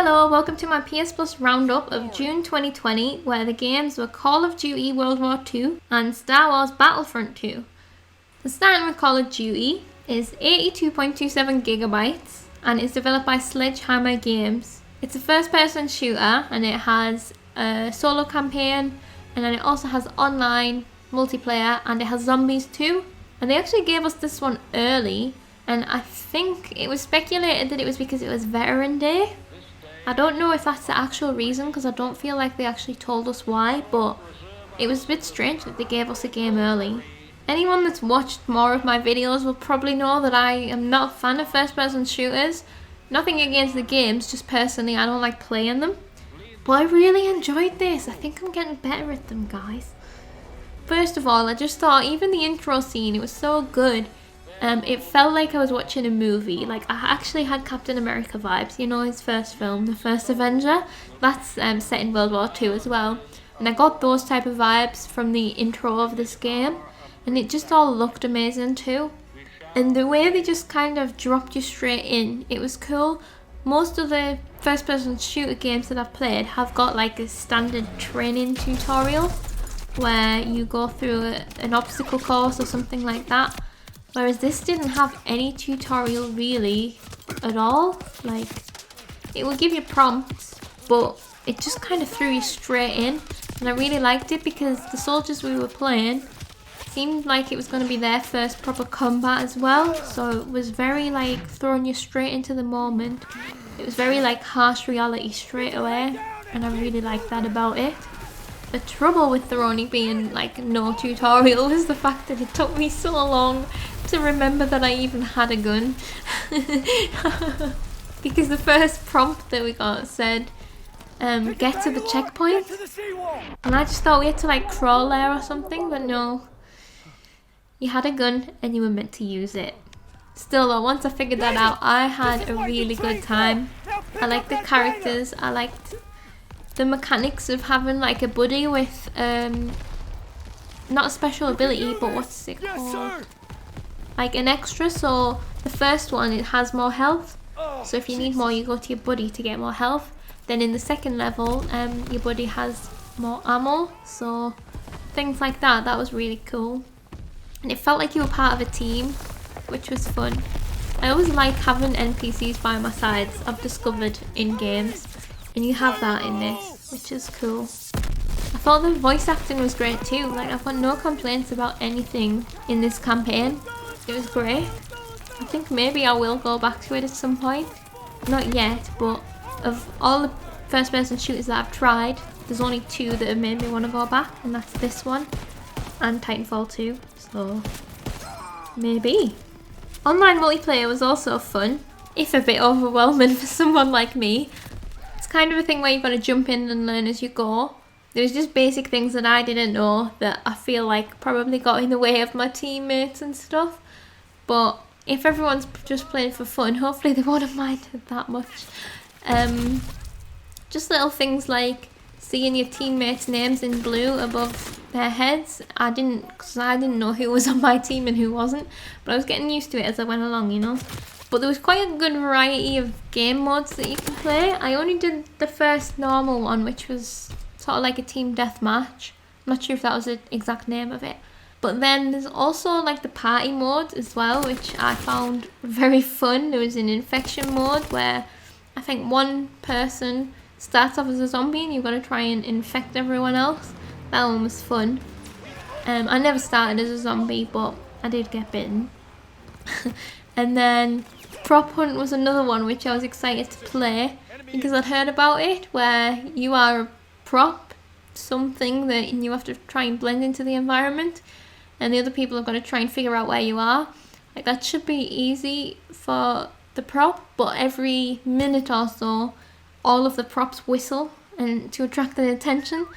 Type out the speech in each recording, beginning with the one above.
Hello, welcome to my PS Plus roundup of June 2020, where the games were Call of Duty World War II and Star Wars Battlefront 2. So starting with Call of Duty is 82.27 gigabytes and is developed by Sledgehammer Games. It's a first-person shooter and it has a solo campaign, and then it also has online multiplayer, and it has zombies too. And they actually gave us this one early, and I think it was speculated that it was because it was Veteran Day. I don't know if that's the actual reason, because I don't feel like they actually told us why, but it was a bit strange that they gave us a game early. Anyone that's watched more of my videos will probably know that I am not a fan of first-person shooters. Nothing against the games, just personally I don't like playing them. But I really enjoyed this. I think I'm getting better at them, guys. First of all, I just thought even the intro scene, it was so good. It felt like I was watching a movie. Like, I actually had Captain America vibes, you know, his first film, The First Avenger. That's set in World War II as well. And I got those type of vibes from the intro of this game. And it just all looked amazing too. And the way they just kind of dropped you straight in, it was cool. Most of the first person shooter games that I've played have got like a standard training tutorial where you go through an obstacle course or something like that. Whereas this didn't have any tutorial really at all. Like, it would give you prompts, but it just kind of threw you straight in. And I really liked it because the soldiers we were playing seemed like it was going to be their first proper combat as well. So it was very like throwing you straight into the moment. It was very like harsh reality straight away. And I really liked that about it. The trouble with there only being like no tutorial was the fact that it took me so long to remember that I even had a gun. Because the first prompt that we got said, get to the checkpoint. And I just thought we had to like crawl there or something, but no. You had a gun and you were meant to use it. Still though, once I figured that out, I had a really good time. I liked the characters, I liked the mechanics of having like a buddy with not a special ability, but what's it called? Like an extra. So the first one, it has more health, so if you need more you go to your buddy to get more health. Then in the second level your buddy has more ammo, so things like that. That was really cool, and it felt like you were part of a team, which was fun. I always like having NPCs by my sides, I've discovered in games. And you have that in this, which is cool. I thought the voice acting was great too. Like, I've got no complaints about anything in this campaign. It was great. I think maybe I will go back to it at some point. Not yet, but of all the first person shooters that I've tried, there's only two that have made me want to go back, and that's this one and Titanfall 2. So, maybe. Online multiplayer was also fun, if a bit overwhelming for someone like me. Kind of a thing where you've got to jump in and learn as you go. There's just basic things that I didn't know that I feel like probably got in the way of my teammates and stuff. But if everyone's just playing for fun, hopefully they won't have minded that much. Just little things like seeing your teammates' names in blue above their heads. Because I didn't know who was on my team and who wasn't. But I was getting used to it as I went along, you know. But there was quite a good variety of game modes that you can play. I only did the first normal one, which was sort of like a team deathmatch. I'm not sure if that was the exact name of it. But then there's also like the party mode as well, which I found very fun. There was an infection mode where I think one person starts off as a zombie and you've got to try and infect everyone else. That one was fun. I never started as a zombie, but I did get bitten. And then Prop Hunt was another one which I was excited to play because I'd heard about it, where you are a prop, something that you have to try and blend into the environment, and the other people have got to try and figure out where you are. Like, that should be easy for the prop, but every minute or so all of the props whistle and to attract the attention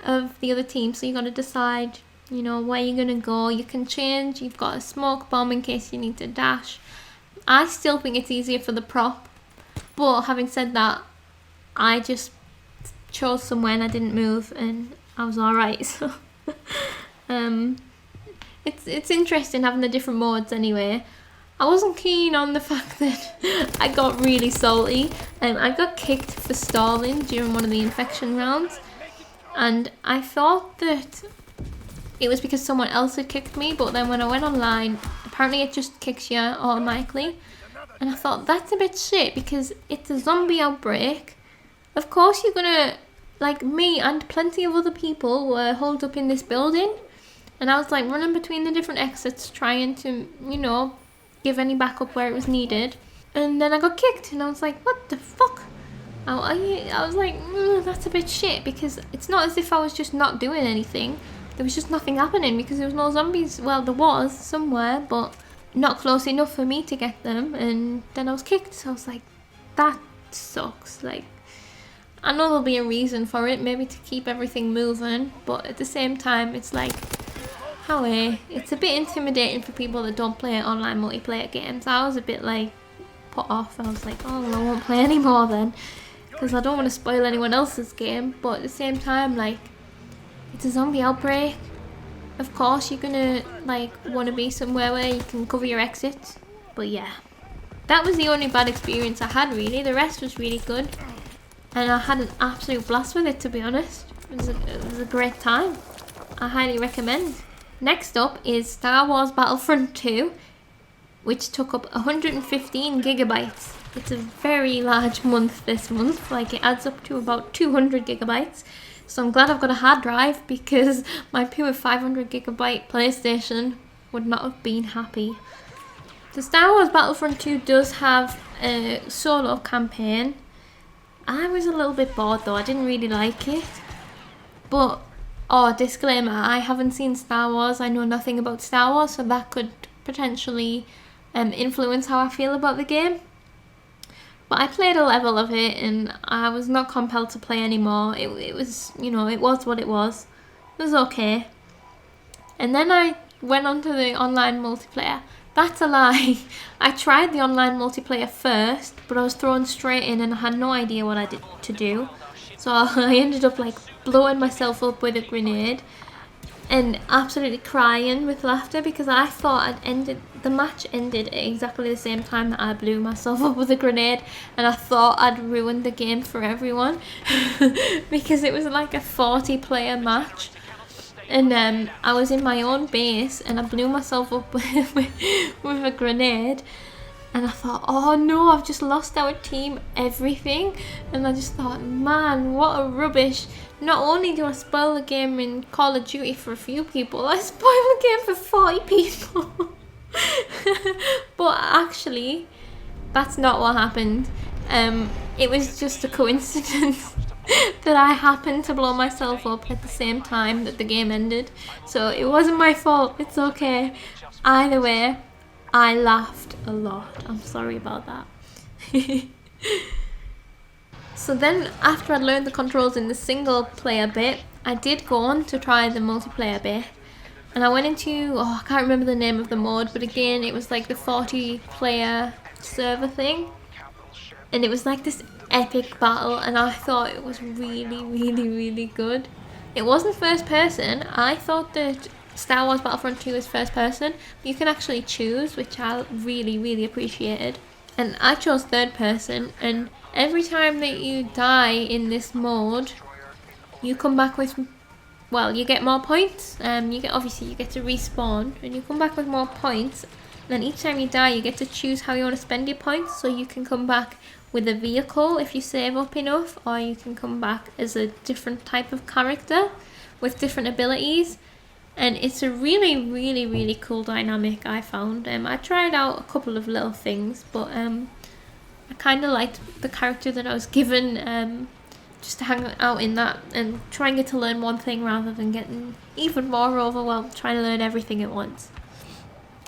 of the other team, so you got to decide, you know, where you're gonna go. You can change. You've got a smoke bomb in case you need to dash. I still think it's easier for the prop, but having said that, I just chose somewhere and I didn't move, and I was alright. So it's interesting having the different modes anyway. I wasn't keen on the fact that I got really salty. I got kicked for stalling during one of the infection rounds, and I thought that it was because someone else had kicked me, but then when I went online, apparently it just kicks you automatically. And I thought, that's a bit shit because it's a zombie outbreak. Of course you're gonna, like me and plenty of other people were holed up in this building. And I was like running between the different exits trying to, you know, give any backup where it was needed. And then I got kicked and I was like, what the fuck? I was like, that's a bit shit because it's not as if I was just not doing anything. There was just nothing happening because there was no zombies. Well, there was somewhere, but not close enough for me to get them. And then I was kicked, so I was like, that sucks. Like, I know there'll be a reason for it, maybe to keep everything moving, but at the same time, it's like, it's a bit intimidating for people that don't play online multiplayer games. I was a bit like put off. I was like, oh, well, I won't play anymore then, because I don't want to spoil anyone else's game. But at the same time, like, it's a zombie outbreak. Of course you're gonna like want to be somewhere where you can cover your exits. But yeah, that was the only bad experience I had really. The rest was really good, and I had an absolute blast with it, to be honest. It was a great time. I highly recommend. Next up is Star Wars Battlefront 2, which took up 115 gigabytes. It's a very large month this month, like it adds up to about 200 gigabytes. So I'm glad I've got a hard drive because my pure 500 gigabyte PlayStation would not have been happy. The Star Wars Battlefront 2 does have a solo campaign. I was a little bit bored though, I didn't really like it. But, disclaimer, I haven't seen Star Wars, I know nothing about Star Wars, so that could potentially influence how I feel about the game. But I played a level of it and I was not compelled to play anymore. It was, you know, it was what it was. It was okay. And then I went on to the online multiplayer. That's a lie. I tried the online multiplayer first, but I was thrown straight in and I had no idea what I did to do. So I ended up like blowing myself up with a grenade and absolutely crying with laughter because I thought the match ended at exactly the same time that I blew myself up with a grenade, and I thought I'd ruined the game for everyone because it was like a 40-player match, and I was in my own base and I blew myself up with a grenade. And I thought, oh no, I've just lost our team everything. And I just thought, man, what a rubbish. Not only do I spoil the game in Call of Duty for a few people, I spoil the game for 40 people. But actually, that's not what happened. It was just a coincidence that I happened to blow myself up at the same time that the game ended. So it wasn't my fault, it's okay. Either way, I laughed a lot. I'm sorry about that. So then, after I'd learned the controls in the single player bit, I did go on to try the multiplayer bit. And I went into, I can't remember the name of the mode, but again, it was like the 40-player server thing. And it was like this epic battle, and I thought it was really, really, really good. It wasn't first person. I thought that Star Wars Battlefront 2 is first person. You can actually choose, which I really, really appreciated. And I chose third person, and every time that you die in this mode, you come back with, well, you get more points. You get to respawn, and you come back with more points. And then each time you die, you get to choose how you want to spend your points. So you can come back with a vehicle if you save up enough, or you can come back as a different type of character with different abilities. And it's a really, really, really cool dynamic, I found. I tried out a couple of little things, but I kind of liked the character that I was given, just to hang out in that and try and get to learn one thing rather than getting even more overwhelmed trying to learn everything at once.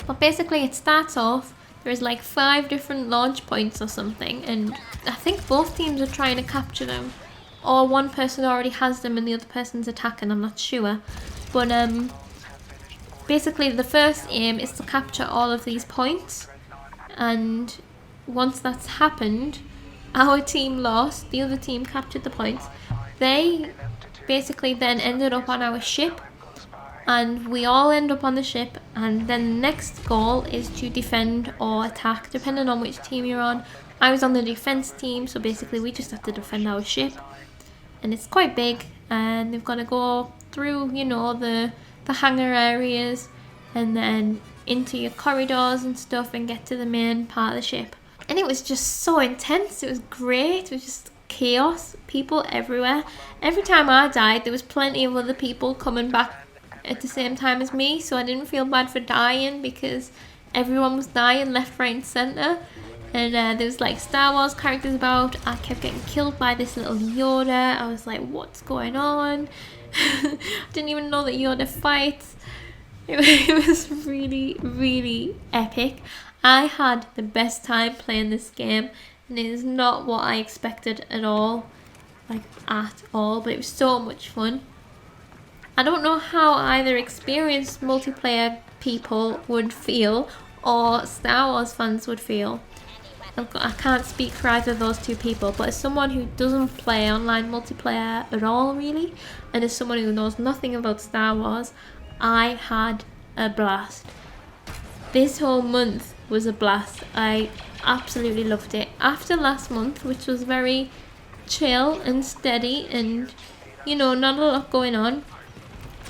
But basically it starts off, there's like 5 different launch points or something, and I think both teams are trying to capture them, or one person already has them and the other person's attacking, I'm not sure. But basically the first aim is to capture all of these points, and once that's happened, our team lost, the other team captured the points. They basically then ended up on our ship, and we all end up on the ship, and then the next goal is to defend or attack depending on which team you're on. I was on the defense team, so basically we just have to defend our ship, and it's quite big, and they've got to go through, you know, the hangar areas and then into your corridors and stuff and get to the main part of the ship. And it was just so intense. It was great. It was just chaos, people everywhere. Every time I died, there was plenty of other people coming back at the same time as me, so I didn't feel bad for dying because everyone was dying left, right and centre. And there was like Star Wars characters about. I kept getting killed by this little Yoda. I was like, what's going on? I didn't even know that Yoda fights. It was really, really epic. I had the best time playing this game, and it is not what I expected at all. Like, at all. But it was so much fun. I don't know how either experienced multiplayer people would feel or Star Wars fans would feel. I can't speak for either of those two people, but as someone who doesn't play online multiplayer at all really, and as someone who knows nothing about Star Wars, I had a blast. This whole month was a blast. I absolutely loved it. After last month, which was very chill and steady and, you know, not a lot going on,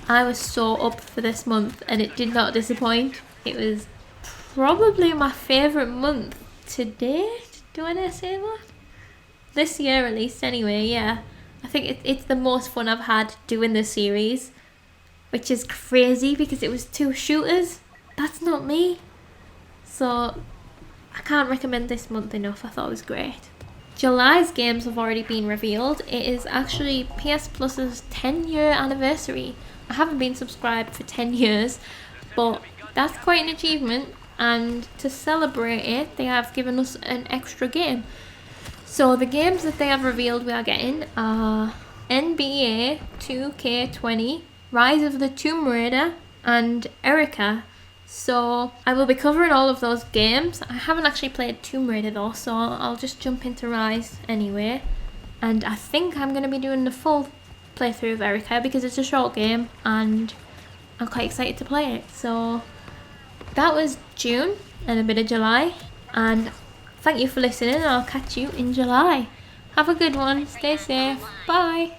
I was so up for this month, and it did not disappoint. It was probably my favourite month to date. Do I dare say that? This year at least anyway, yeah. I think it's the most fun I've had doing this series, which is crazy because it was 2 shooters. That's not me. So I can't recommend this month enough. I thought it was great. July's games have already been revealed. It is actually PS Plus's 10-year anniversary. I haven't been subscribed for 10 years, but that's quite an achievement. And to celebrate it, they have given us an extra game. So the games that they have revealed we are getting are NBA 2K20, Rise of the Tomb Raider, and Erica. So I will be covering all of those games. I haven't actually played Tomb Raider though, so I'll just jump into Rise anyway. And I think I'm going to be doing the full playthrough of Erica because it's a short game and I'm quite excited to play it. So that was June and a bit of July, and thank you for listening. I'll catch you in July. Have a good one. Stay safe. Bye.